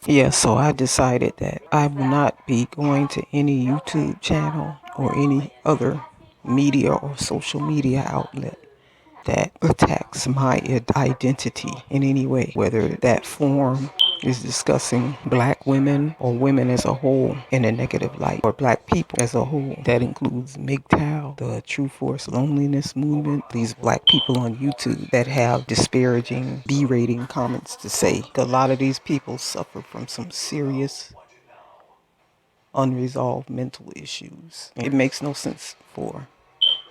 Yeah, so I decided that I will not be going to any YouTube channel or any other media or social media outlet that attacks my identity in any way, whether that form is discussing black women or women as a whole in a negative light, or black people as a whole. That includes MGTOW, the True Force Loneliness Movement, these black people on YouTube that have disparaging, berating comments to say. A lot of these people suffer from some serious unresolved mental issues. It makes no sense for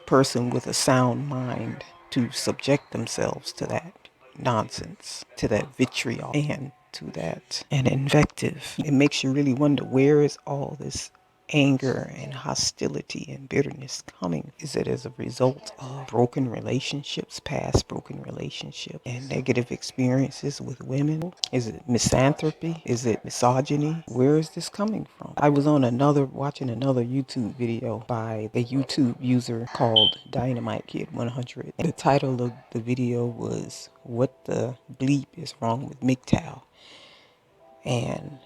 person with a sound mind to subject themselves to that nonsense, to that vitriol, and to that and invective. It makes you really wonder, where is all this anger and hostility and bitterness coming? Is it as a result of broken relationships, past broken relationships, and negative experiences with women? Is it misanthropy? Is it misogyny? Where is this coming from? I was on watching another YouTube video by a YouTube user called Dynamite Kid 100. The title of the video was "What the Bleep is Wrong with MGTOW?" And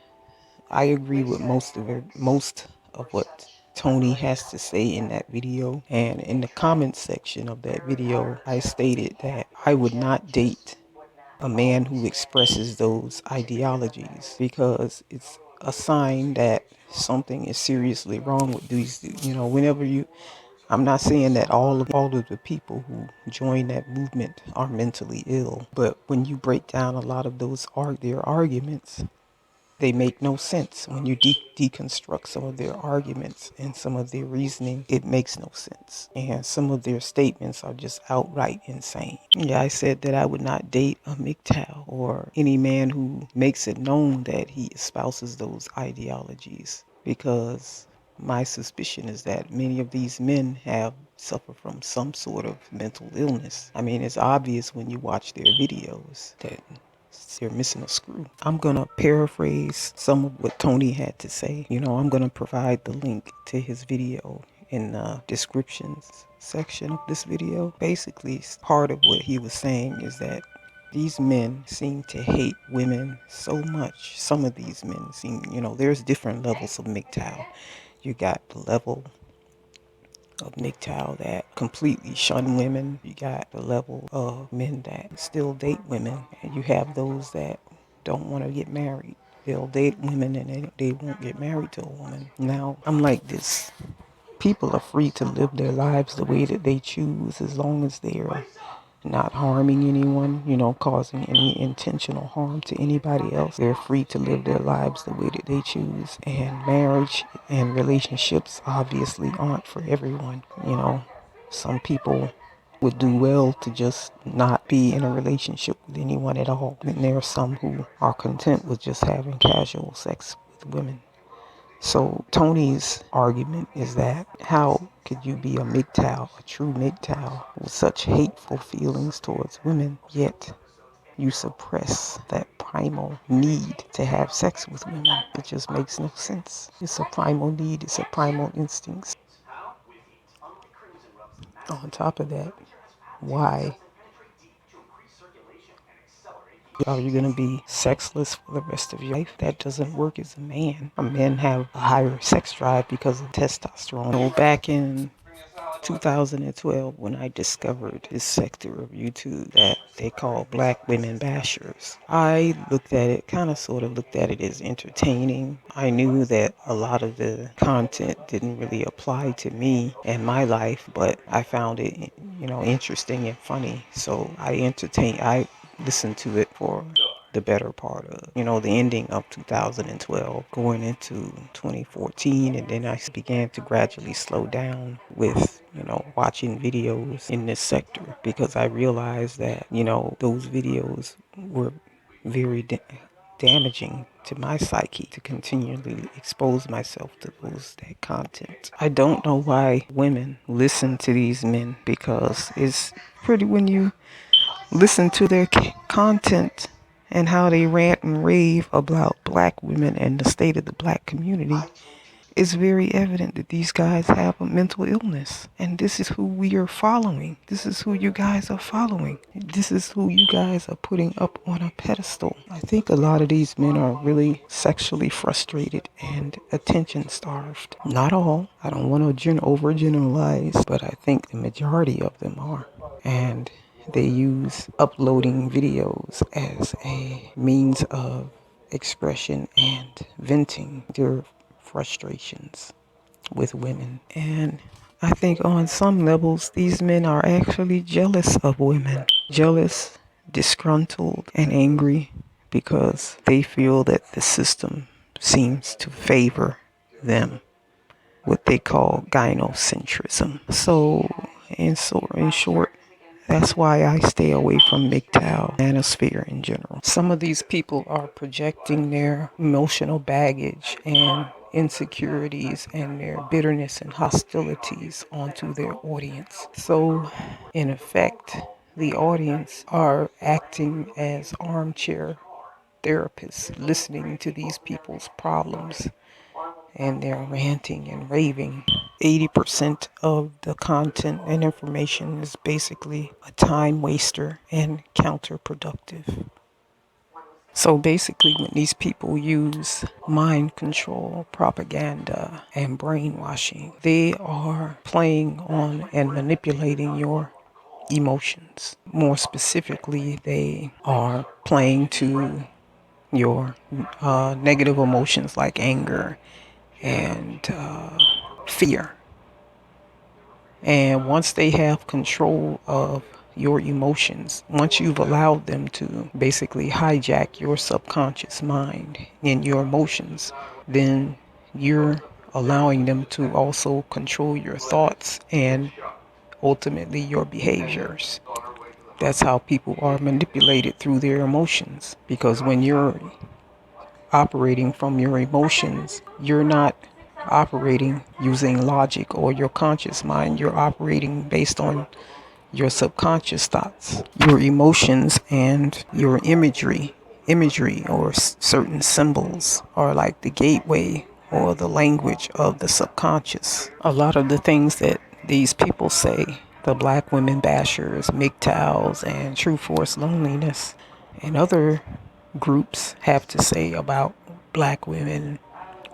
I agree with most of what Tony has to say in that video. And in the comments section of that video, I stated that I would not date a man who expresses those ideologies, because it's a sign that something is seriously wrong with these. Whenever I'm not saying that all of the people who join that movement are mentally ill, but when you break down a lot of their arguments, they make no sense. When you deconstruct some of their arguments and some of their reasoning, it makes no sense. And some of their statements are just outright insane. Yeah, I said that I would not date a MGTOW or any man who makes it known that he espouses those ideologies, because my suspicion is that many of these men have suffered from some sort of mental illness. I mean, it's obvious when you watch their videos that they're missing a screw. I'm going to paraphrase some of what Tony had to say. I'm going to provide the link to his video in the descriptions section of this video. Basically, part of what he was saying is that these men seem to hate women so much. Some of these men seem, there's different levels of MGTOW. You got the level of MGTOW that completely shun women. You got the level of men that still date women, and you have those that don't want to get married. They'll date women and they won't get married to a woman. Now, I'm like this. People are free to live their lives the way that they choose, as long as they're not harming anyone, causing any intentional harm to anybody else. They're free to live their lives the way that they choose. And marriage and relationships obviously aren't for everyone. Some people would do well to just not be in a relationship with anyone at all. And there are some who are content with just having casual sex with women. So Tony's argument is that, how could you be a MGTOW, a true MGTOW, with such hateful feelings towards women, yet you suppress that primal need to have sex with women? It just makes no sense. It's a primal need, it's a primal instinct. On top of that, why are you going to be sexless for the rest of your life? That doesn't work as a man. Men have a higher sex drive because of testosterone. So back in 2012, when I discovered this sector of YouTube that they call black women bashers, I sort of looked at it as entertaining. I knew that a lot of the content didn't really apply to me and my life, but I found it, interesting and funny. So I listened to it for the better part of, the ending of 2012, going into 2014, and then I began to gradually slow down with, watching videos in this sector, because I realized that, those videos were very damaging to my psyche to continually expose myself to that content. I don't know why women listen to these men, because it's pretty, when you listen to their content and how they rant and rave about black women and the state of the black community, it's very evident that these guys have a mental illness. And this is who we are following. This is who you guys are following. This is who you guys are putting up on a pedestal. I think a lot of these men are really sexually frustrated and attention starved. Not all. I don't want to overgeneralize, but I think the majority of them are. And they use uploading videos as a means of expression and venting their frustrations with women. And I think on some levels, these men are actually jealous of women. Jealous, disgruntled, and angry because they feel that the system seems to favor them, what they call gynocentrism. In short, that's why I stay away from MGTOW manosphere in general. Some of these people are projecting their emotional baggage and insecurities and their bitterness and hostilities onto their audience. So, in effect, the audience are acting as armchair therapists, listening to these people's problems, and they're ranting and raving. 80% of the content and information is basically a time waster and counterproductive. So basically, when these people use mind control, propaganda, and brainwashing, they are playing on and manipulating your emotions. More specifically, they are playing to your negative emotions like anger and fear. And once they have control of your emotions, once you've allowed them to basically hijack your subconscious mind and your emotions, then you're allowing them to also control your thoughts and ultimately your behaviors. That's how people are manipulated through their emotions. Because when you're operating from your emotions, you're not operating using logic or your conscious mind. You're operating based on your subconscious thoughts, your emotions, and your imagery or certain symbols are like the gateway or the language of the subconscious. A lot of the things that these people say, the black women bashers, MGTOWs, and True Force Loneliness, and other groups have to say about black women,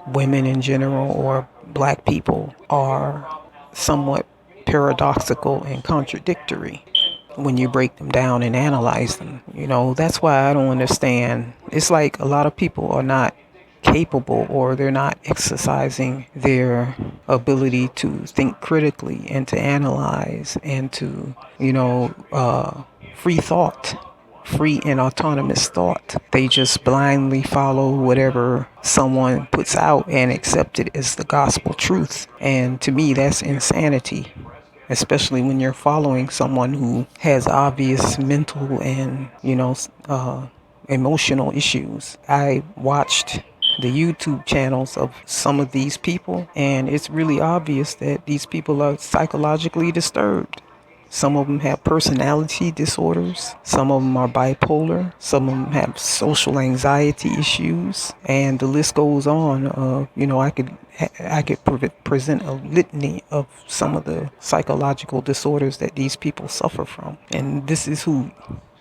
women in general, or black people are somewhat paradoxical and contradictory when you break them down and analyze them. That's why I don't understand. It's like a lot of people are not capable, or they're not exercising their ability to think critically and to analyze and to, free thought, free and autonomous thought. They just blindly follow whatever someone puts out and accept it as the gospel truth. And to me, that's insanity, especially when you're following someone who has obvious mental and, emotional issues. I watched the YouTube channels of some of these people, and it's really obvious that these people are psychologically disturbed. Some of them have personality disorders. Some of them are bipolar. Some of them have social anxiety issues, and the list goes on. I could present a litany of some of the psychological disorders that these people suffer from, and this is who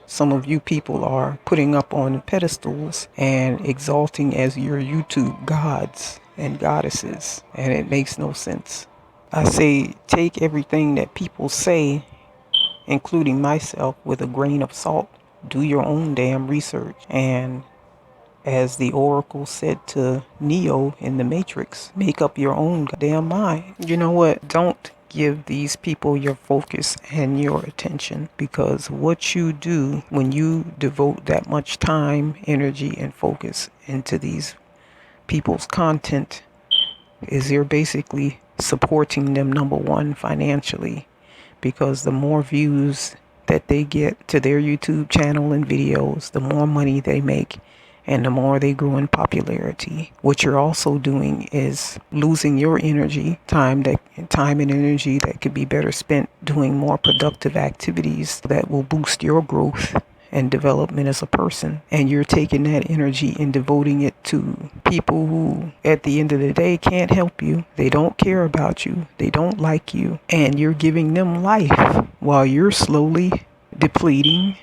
some of you people are putting up on pedestals and exalting as your YouTube gods and goddesses, and it makes no sense. I say take everything that people say, including myself, with a grain of salt. Do your own damn research. And as the Oracle said to Neo in the Matrix, make up your own goddamn mind. You know what? Don't give these people your focus and your attention, because what you do when you devote that much time, energy, and focus into these people's content is you're basically supporting them, number one, financially, because the more views that they get to their YouTube channel and videos, the more money they make and the more they grow in popularity. What you're also doing is losing your energy, time and energy that could be better spent doing more productive activities that will boost your growth and development as a person, and you're taking that energy and devoting it to people who at the end of the day can't help you, they don't care about you, they don't like you, and you're giving them life while you're slowly depleting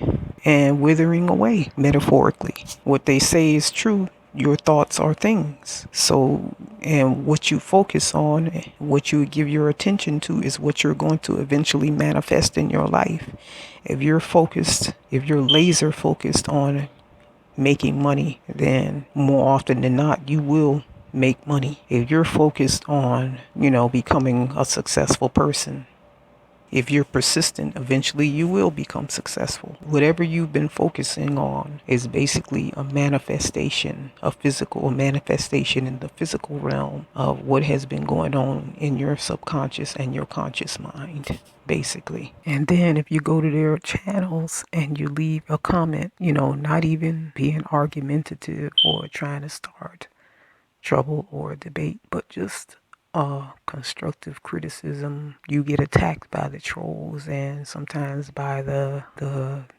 and withering away, metaphorically. What they say is true. Your thoughts are things. So, and what you focus on, what you give your attention to, is what you're going to eventually manifest in your life. If you're laser focused on making money, then more often than not, you will make money. If you're focused on, becoming a successful person, if you're persistent, eventually you will become successful. Whatever you've been focusing on is basically a manifestation, a manifestation in the physical realm of what has been going on in your subconscious and your conscious mind, basically. And then if you go to their channels and you leave a comment, not even being argumentative or trying to start trouble or debate, but just constructive criticism, you get attacked by the trolls and sometimes by the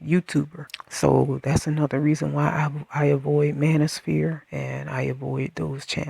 YouTuber. So that's another reason why I avoid Manosphere and I avoid those channels.